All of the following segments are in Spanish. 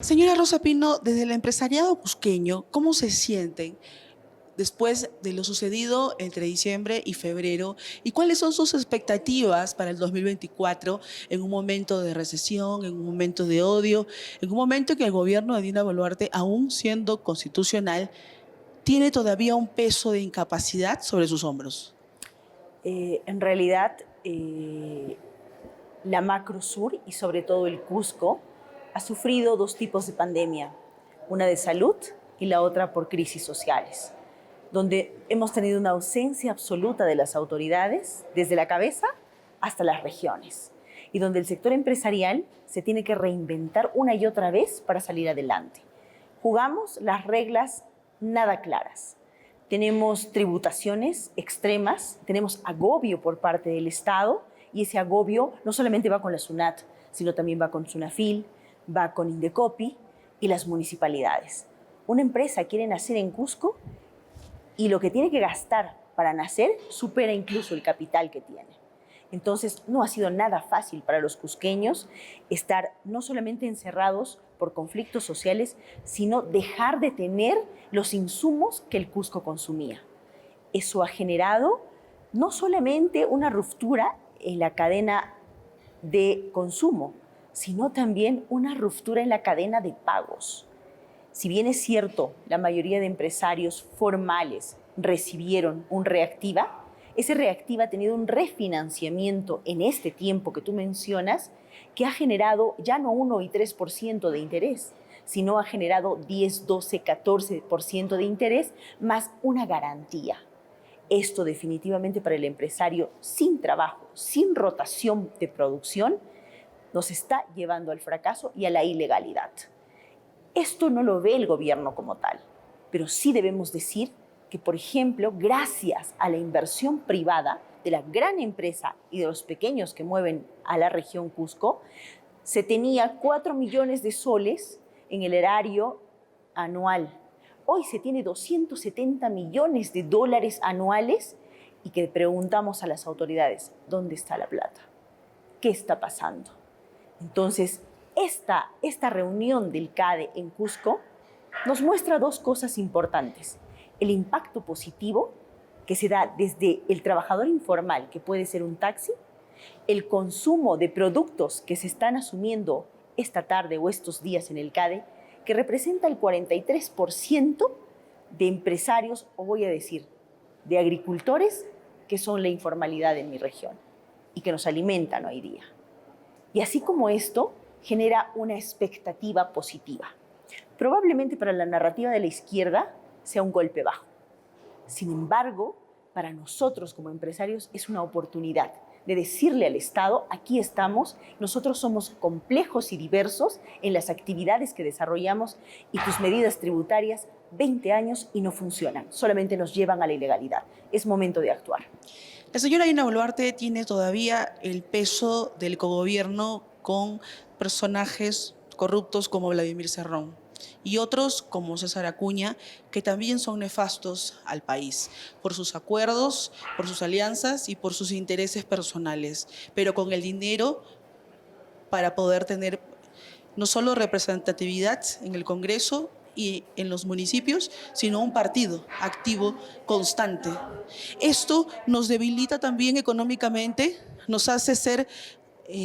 Señora Rosa Pino, desde el empresariado cusqueño, ¿cómo se sienten después de lo sucedido entre diciembre y febrero? ¿Y cuáles son sus expectativas para el 2024 en un momento de recesión, en un momento de odio, en un momento en que el gobierno de Dina Boluarte, aún siendo constitucional, tiene todavía un peso de incapacidad sobre sus hombros? En realidad, la Macro Sur y sobre todo el Cusco ha sufrido dos tipos de pandemia, una de salud y la otra por crisis sociales, donde hemos tenido una ausencia absoluta de las autoridades, desde la cabeza hasta las regiones, y donde el sector empresarial se tiene que reinventar una y otra vez para salir adelante. Jugamos las reglas nada claras. Tenemos tributaciones extremas, tenemos agobio por parte del Estado, y ese agobio no solamente va con la SUNAT, sino también va con SUNAFIL, va con Indecopi y las municipalidades. Una empresa quiere nacer en Cusco y lo que tiene que gastar para nacer supera incluso el capital que tiene. Entonces, no ha sido nada fácil para los cusqueños estar no solamente encerrados por conflictos sociales, sino dejar de tener los insumos que el Cusco consumía. Eso ha generado no solamente una ruptura en la cadena de consumo, sino también una ruptura en la cadena de pagos. Si bien es cierto, la mayoría de empresarios formales recibieron un reactiva, ese reactiva ha tenido un refinanciamiento en este tiempo que tú mencionas, que ha generado ya no 1 y 3% de interés, sino ha generado 10, 12, 14% de interés más una garantía. Esto definitivamente para el empresario sin trabajo, sin rotación de producción, nos está llevando al fracaso y a la ilegalidad. Esto no lo ve el gobierno como tal, pero sí debemos decir que, por ejemplo, gracias a la inversión privada de la gran empresa y de los pequeños que mueven a la región Cusco, se tenía 4 millones de soles en el erario anual. Hoy se tiene 270 millones de dólares anuales y que preguntamos a las autoridades, ¿dónde está la plata? ¿Qué está pasando? Entonces, esta reunión del CADE en Cusco nos muestra dos cosas importantes. El impacto positivo que se da desde el trabajador informal, que puede ser un taxi, el consumo de productos que se están asumiendo esta tarde o estos días en el CADE, que representa el 43% de empresarios, o voy a decir, de agricultores, que son la informalidad en mi región y que nos alimentan hoy día. Y así como esto, genera una expectativa positiva. Probablemente para la narrativa de la izquierda sea un golpe bajo. Sin embargo, para nosotros como empresarios es una oportunidad de decirle al Estado, aquí estamos, nosotros somos complejos y diversos en las actividades que desarrollamos y tus medidas tributarias, 20 años y no funcionan, solamente nos llevan a la ilegalidad. Es momento de actuar. La señora Dina Boluarte tiene todavía el peso del cogobierno con personajes corruptos como Vladimir Cerrón y otros como César Acuña, que también son nefastos al país por sus acuerdos, por sus alianzas y por sus intereses personales, pero con el dinero para poder tener no solo representatividad en el Congreso y en los municipios, sino un partido activo, constante. Esto nos debilita también económicamente, nos hace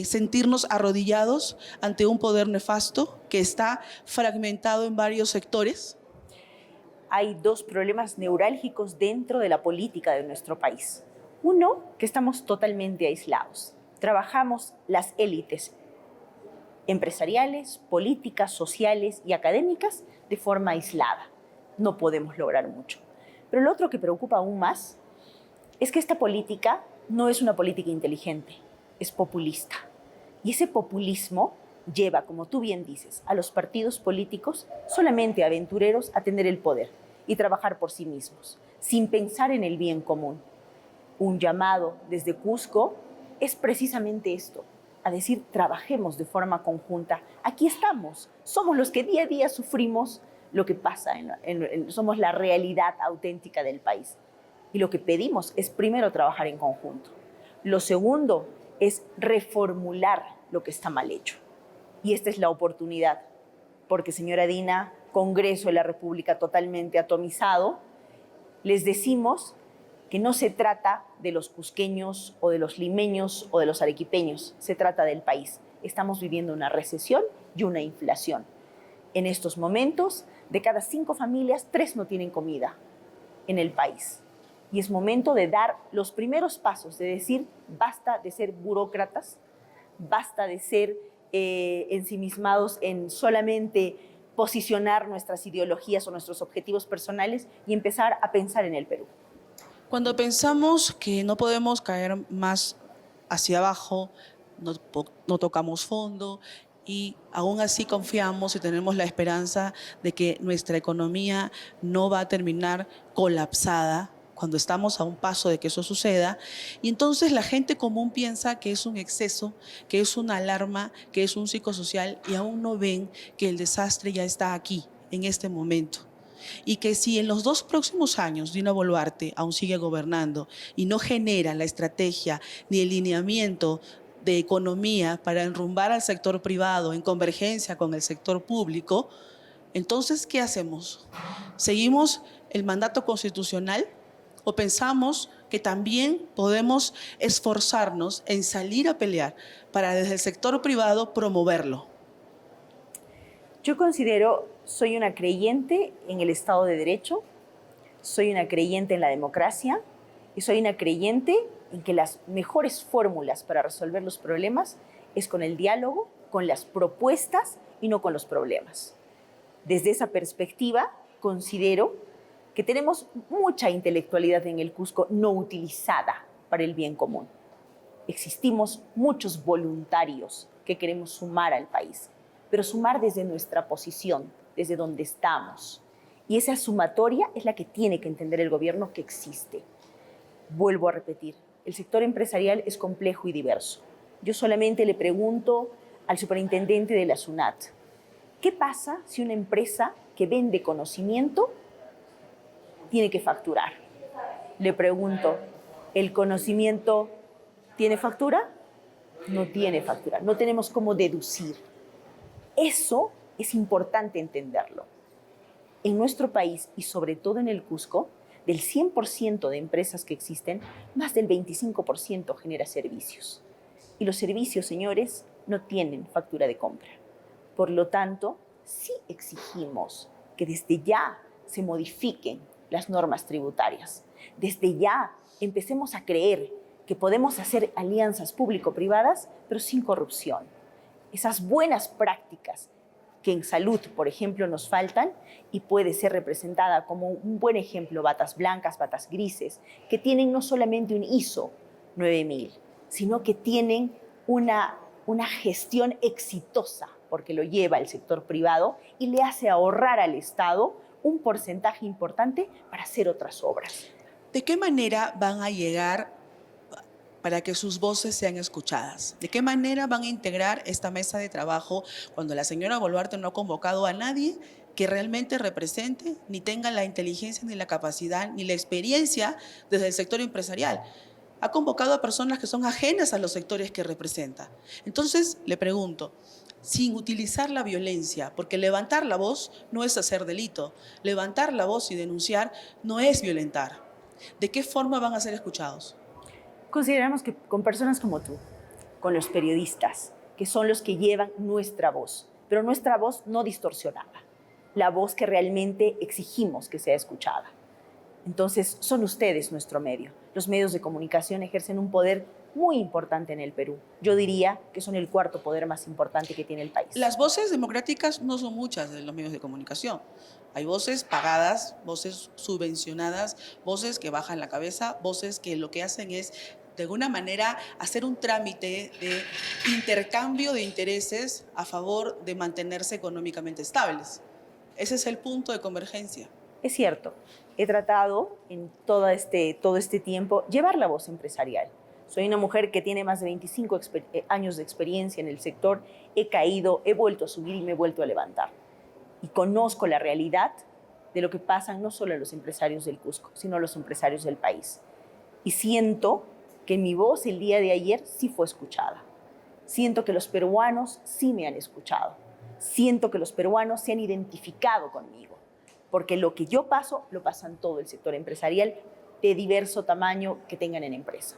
sentirnos arrodillados ante un poder nefasto que está fragmentado en varios sectores. Hay dos problemas neurálgicos dentro de la política de nuestro país. Uno, que estamos totalmente aislados. Trabajamos las élites empresariales, políticas, sociales y académicas de forma aislada. No podemos lograr mucho. Pero lo otro que preocupa aún más es que esta política no es una política inteligente, es populista. Y ese populismo lleva, como tú bien dices, a los partidos políticos solamente aventureros a tener el poder y trabajar por sí mismos, sin pensar en el bien común. Un llamado desde Cusco es precisamente esto, a decir, trabajemos de forma conjunta. Aquí estamos, somos los que día a día sufrimos lo que pasa, somos la realidad auténtica del país. Y lo que pedimos es primero trabajar en conjunto. Lo segundo es reformular lo que está mal hecho. Y esta es la oportunidad porque señora Dina, Congreso de la República totalmente atomizado, les decimos que no se trata de los cusqueños o de los limeños o de los arequipeños, se trata del país. Estamos viviendo una recesión y una inflación. En estos momentos, de cada 5 familias, 3 no tienen comida en el país. Y es momento de dar los primeros pasos, de decir, basta de ser burócratas, basta de ser ensimismados en solamente posicionar nuestras ideologías o nuestros objetivos personales y empezar a pensar en el Perú. Cuando pensamos que no podemos caer más hacia abajo, no tocamos fondo y aún así confiamos y tenemos la esperanza de que nuestra economía no va a terminar colapsada cuando estamos a un paso de que eso suceda, y entonces la gente común piensa que es un exceso, que es una alarma, que es un psicosocial, y aún no ven que el desastre ya está aquí, en este momento. Y que si en los 2 próximos años Dina Boluarte aún sigue gobernando y no genera la estrategia ni el lineamiento de economía para enrumbar al sector privado en convergencia con el sector público, entonces, ¿qué hacemos? ¿Seguimos el mandato constitucional o pensamos que también podemos esforzarnos en salir a pelear para desde el sector privado promoverlo? Yo considero, soy una creyente en el Estado de Derecho, soy una creyente en la democracia y soy una creyente en que las mejores fórmulas para resolver los problemas es con el diálogo, con las propuestas y no con los problemas. Desde esa perspectiva, considero que tenemos mucha intelectualidad en el Cusco no utilizada para el bien común. Existimos muchos voluntarios que queremos sumar al país, pero sumar desde nuestra posición, desde donde estamos. Y esa sumatoria es la que tiene que entender el gobierno que existe. Vuelvo a repetir, el sector empresarial es complejo y diverso. Yo solamente le pregunto al superintendente de la SUNAT, ¿qué pasa si una empresa que vende conocimiento tiene que facturar? Le pregunto, ¿el conocimiento tiene factura? No tiene factura, no tenemos cómo deducir. Eso es importante entenderlo. En nuestro país y sobre todo en el Cusco, del 100% de empresas que existen, más del 25% genera servicios. Y los servicios, señores, no tienen factura de compra. Por lo tanto, sí exigimos que desde ya se modifiquen las normas tributarias. Desde ya empecemos a creer que podemos hacer alianzas público-privadas, pero sin corrupción. Esas buenas prácticas que en salud, por ejemplo, nos faltan y puede ser representada como un buen ejemplo batas blancas, batas grises, que tienen no solamente un ISO 9000, sino que tienen una gestión exitosa, porque lo lleva el sector privado y le hace ahorrar al Estado un porcentaje importante para hacer otras obras. ¿De qué manera van a llegar para que sus voces sean escuchadas? ¿De qué manera van a integrar esta mesa de trabajo cuando la señora Boluarte no ha convocado a nadie que realmente represente, ni tenga la inteligencia, ni la capacidad, ni la experiencia desde el sector empresarial? Ha convocado a personas que son ajenas a los sectores que representa. Entonces, le pregunto, sin utilizar la violencia, porque levantar la voz no es hacer delito, levantar la voz y denunciar no es violentar. ¿De qué forma van a ser escuchados? Consideramos que con personas como tú, con los periodistas, que son los que llevan nuestra voz, pero nuestra voz no distorsionada, la voz que realmente exigimos que sea escuchada. Entonces, son ustedes nuestro medio. Los medios de comunicación ejercen un poder muy importante en el Perú. Yo diría que son el 4.º poder más importante que tiene el país. Las voces democráticas no son muchas de los medios de comunicación. Hay voces pagadas, voces subvencionadas, voces que bajan la cabeza, voces que lo que hacen es, de alguna manera, hacer un trámite de intercambio de intereses a favor de mantenerse económicamente estables. Ese es el punto de convergencia. Es cierto, he tratado en todo este tiempo llevar la voz empresarial. Soy una mujer que tiene más de 25 años de experiencia en el sector. He caído, he vuelto a subir y me he vuelto a levantar. Y conozco la realidad de lo que pasa no solo a los empresarios del Cusco, sino a los empresarios del país. Y siento que mi voz el día de ayer sí fue escuchada. Siento que los peruanos sí me han escuchado. siento que los peruanos se han identificado conmigo, porque lo que yo paso, lo pasan todo el sector empresarial de diverso tamaño que tengan en empresa.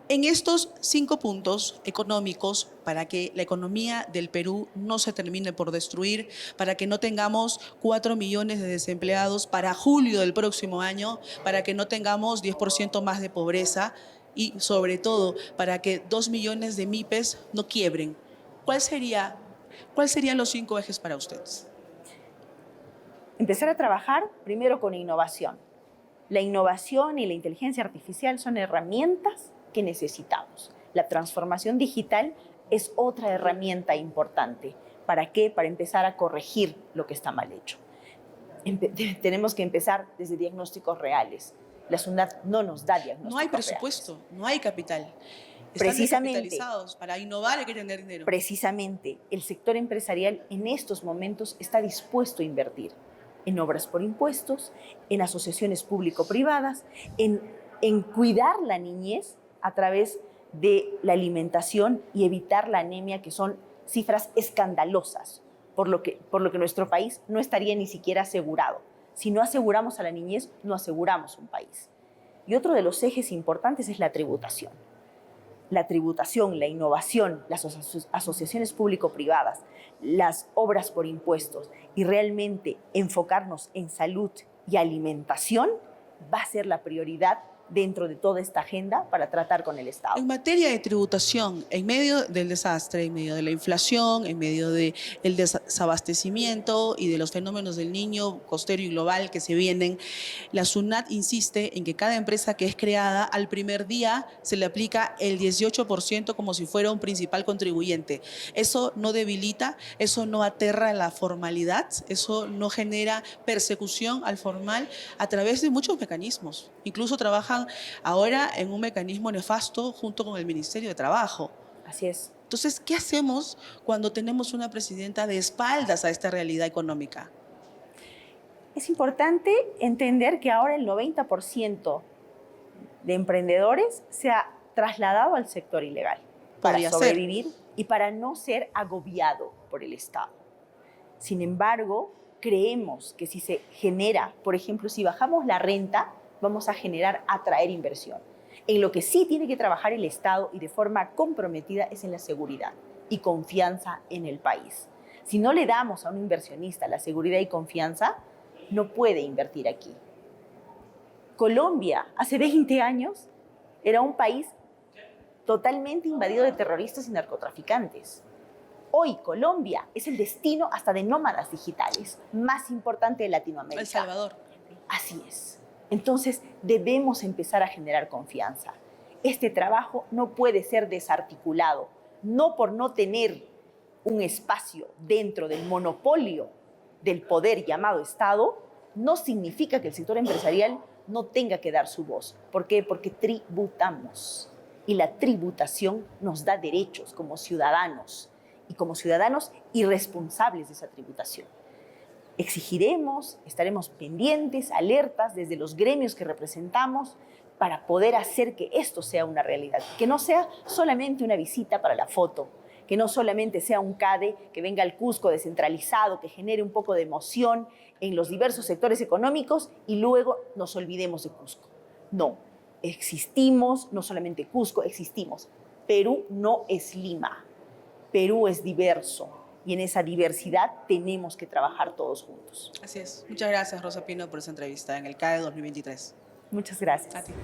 En estos 5 puntos económicos, para que la economía del Perú no se termine por destruir, para que no tengamos 4 millones de desempleados para julio del próximo año, para que no tengamos 10% más de pobreza y, sobre todo, para que 2 millones de MIPES no quiebren, ¿cuáles serían los 5 ejes para ustedes? Empezar a trabajar primero con innovación. La innovación y la inteligencia artificial son herramientas que necesitamos. La transformación digital es otra herramienta importante. ¿Para qué? Para empezar a corregir lo que está mal hecho. Tenemos que empezar desde diagnósticos reales. La SUNAT no nos da diagnósticos reales. No hay presupuesto, no hay capital. Están Precisamente, descapitalizados. Para innovar hay que tener dinero. Precisamente, el sector empresarial en estos momentos está dispuesto a invertir en obras por impuestos, en asociaciones público-privadas, en cuidar la niñez a través de la alimentación y evitar la anemia, que son cifras escandalosas, por lo que nuestro país no estaría ni siquiera asegurado. Si no aseguramos a la niñez, no aseguramos un país. Y otro de los ejes importantes es la tributación. La tributación, la innovación, las asociaciones público-privadas, las obras por impuestos y realmente enfocarnos en salud y alimentación va a ser la prioridad dentro de toda esta agenda para tratar con el Estado. En materia de tributación, en medio del desastre, en medio de la inflación, en medio del desabastecimiento y de los fenómenos del niño costero y global que se vienen, la SUNAT insiste en que cada empresa que es creada al primer día se le aplica el 18% como si fuera un principal contribuyente. Eso no debilita, eso no aterra la formalidad, eso no genera persecución al formal a través de muchos mecanismos. Incluso trabajan ahora en un mecanismo nefasto junto con el Ministerio de Trabajo. Así es. Entonces, ¿qué hacemos cuando tenemos una presidenta de espaldas a esta realidad económica? Es importante entender que ahora el 90% de emprendedores se ha trasladado al sector ilegal para sobrevivir y para no ser agobiado por el Estado. Sin embargo, creemos que si se genera, por ejemplo, si bajamos la renta, vamos a atraer inversión. En lo que sí tiene que trabajar el Estado y de forma comprometida es en la seguridad y confianza en el país. Si no le damos a un inversionista la seguridad y confianza, no puede invertir aquí. Colombia, hace 20 años, era un país totalmente invadido de terroristas y narcotraficantes. Hoy Colombia es el destino hasta de nómadas digitales más importante de Latinoamérica. El Salvador. Así es. Entonces debemos empezar a generar confianza. Este trabajo no puede ser desarticulado, no por no tener un espacio dentro del monopolio del poder llamado Estado, no significa que el sector empresarial no tenga que dar su voz. ¿Por qué? Porque tributamos. Y la tributación nos da derechos como ciudadanos y responsables de esa tributación. Exigiremos, estaremos pendientes, alertas desde los gremios que representamos para poder hacer que esto sea una realidad, que no sea solamente una visita para la foto, que no solamente sea un CADE que venga al Cusco descentralizado, que genere un poco de emoción en los diversos sectores económicos y luego nos olvidemos de Cusco. No, existimos, no solamente Cusco, existimos. Perú no es Lima, Perú es diverso. Y en esa diversidad tenemos que trabajar todos juntos. Así es. Muchas gracias, Rosa Pino, por esa entrevista en el CADE 2023. Muchas gracias. A ti.